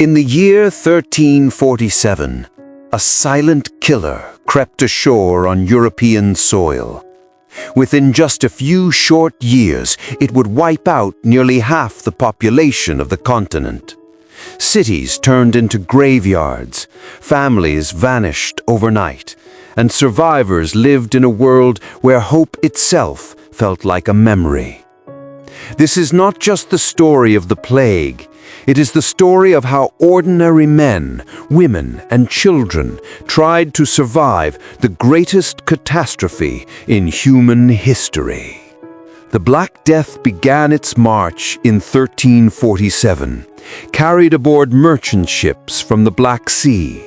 In the year 1347, a silent killer crept ashore on European soil. Within just a few short years, it would wipe out nearly half the population of the continent. Cities turned into graveyards, families vanished overnight, and survivors lived in a world where hope itself felt like a memory. This is not just the story of the plague. It is the story of how ordinary men, women, and children tried to survive the greatest catastrophe in human history. The Black Death began its march in 1347, carried aboard merchant ships from the Black Sea.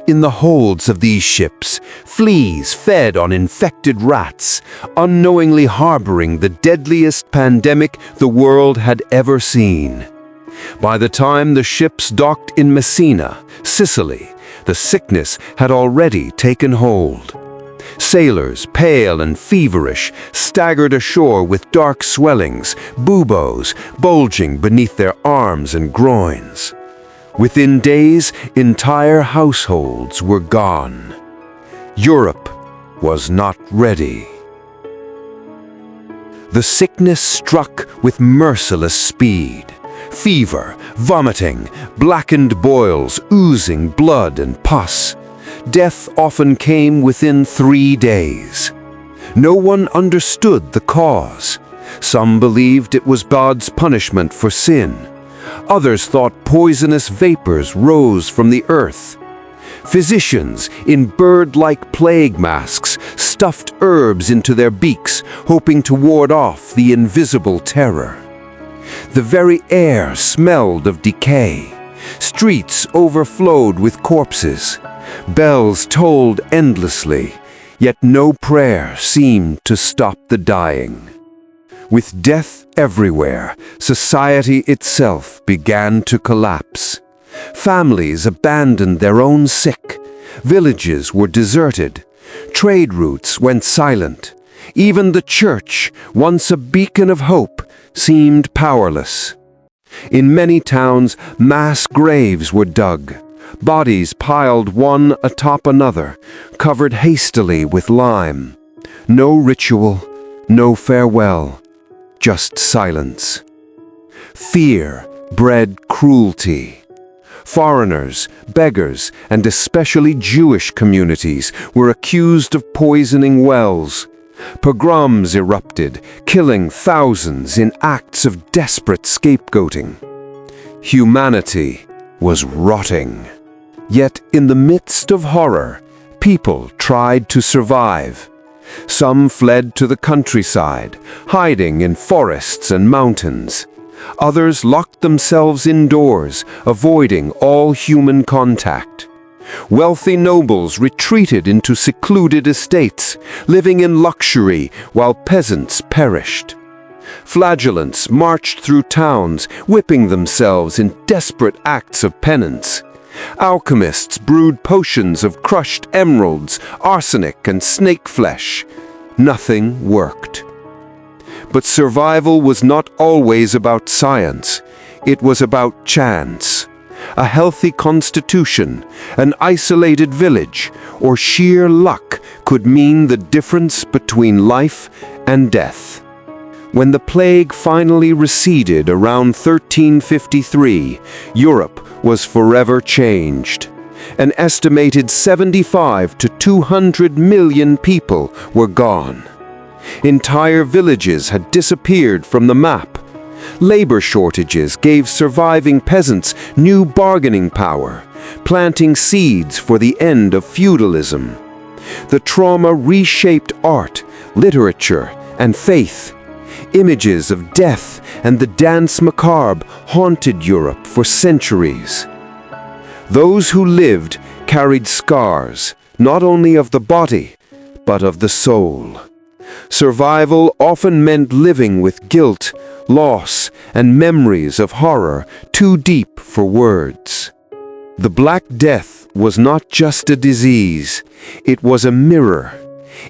In the holds of these ships, fleas fed on infected rats, unknowingly harboring the deadliest pandemic the world had ever seen. By the time the ships docked in Messina, Sicily, the sickness had already taken hold. Sailors, pale and feverish, staggered ashore with dark swellings, buboes bulging beneath their arms and groins. Within days, entire households were gone. Europe was not ready. The sickness struck with merciless speed. Fever, vomiting, blackened boils, oozing blood and pus. Death often came within 3 days. No one understood the cause. Some believed it was God's punishment for sin. Others thought poisonous vapors rose from the earth. Physicians, in bird-like plague masks, stuffed herbs into their beaks, hoping to ward off the invisible terror. The very air smelled of decay. Streets overflowed with corpses. Bells tolled endlessly, yet no prayer seemed to stop the dying. With death everywhere, society itself began to collapse. Families abandoned their own sick. Villages were deserted. Trade routes went silent. Even the church, once a beacon of hope, seemed powerless. In many towns, mass graves were dug, bodies piled one atop another, covered hastily with lime. No ritual, no farewell, just silence. Fear bred cruelty. Foreigners, beggars, and especially Jewish communities were accused of poisoning wells. Pogroms erupted, killing thousands in acts of desperate scapegoating. Humanity was rotting. Yet in the midst of horror, people tried to survive. Some fled to the countryside, hiding in forests and mountains. Others locked themselves indoors, avoiding all human contact. Wealthy nobles retreated into secluded estates, living in luxury while peasants perished. Flagellants marched through towns, whipping themselves in desperate acts of penance. Alchemists brewed potions of crushed emeralds, arsenic, and snake flesh. Nothing worked. But survival was not always about science. It was about chance. A healthy constitution, an isolated village, or sheer luck could mean the difference between life and death. When the plague finally receded around 1353, Europe was forever changed. An estimated 75 to 200 million people were gone. Entire villages had disappeared from the map. Labor shortages gave surviving peasants new bargaining power, planting seeds for the end of feudalism. The trauma reshaped art, literature, and faith. Images of death and the dance macabre haunted Europe for centuries. Those who lived carried scars, not only of the body, but of the soul. Survival often meant living with guilt, loss, and memories of horror too deep for words. The Black Death was not just a disease, it was a mirror.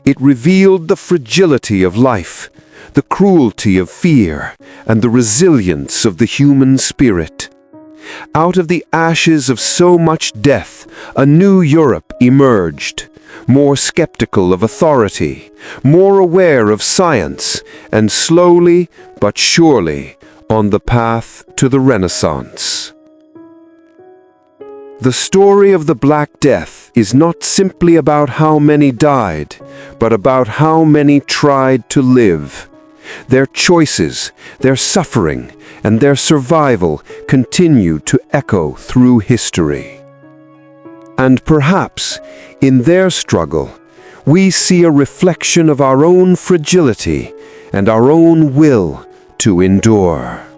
It revealed the fragility of life, the cruelty of fear, and the resilience of the human spirit. Out of the ashes of so much death, a new Europe emerged, more skeptical of authority, more aware of science, and slowly but surely on the path to the Renaissance. The story of the Black Death is not simply about how many died, but about how many tried to live. Their choices, their suffering, and their survival continue to echo through history. And perhaps, in their struggle, we see a reflection of our own fragility and our own will to endure.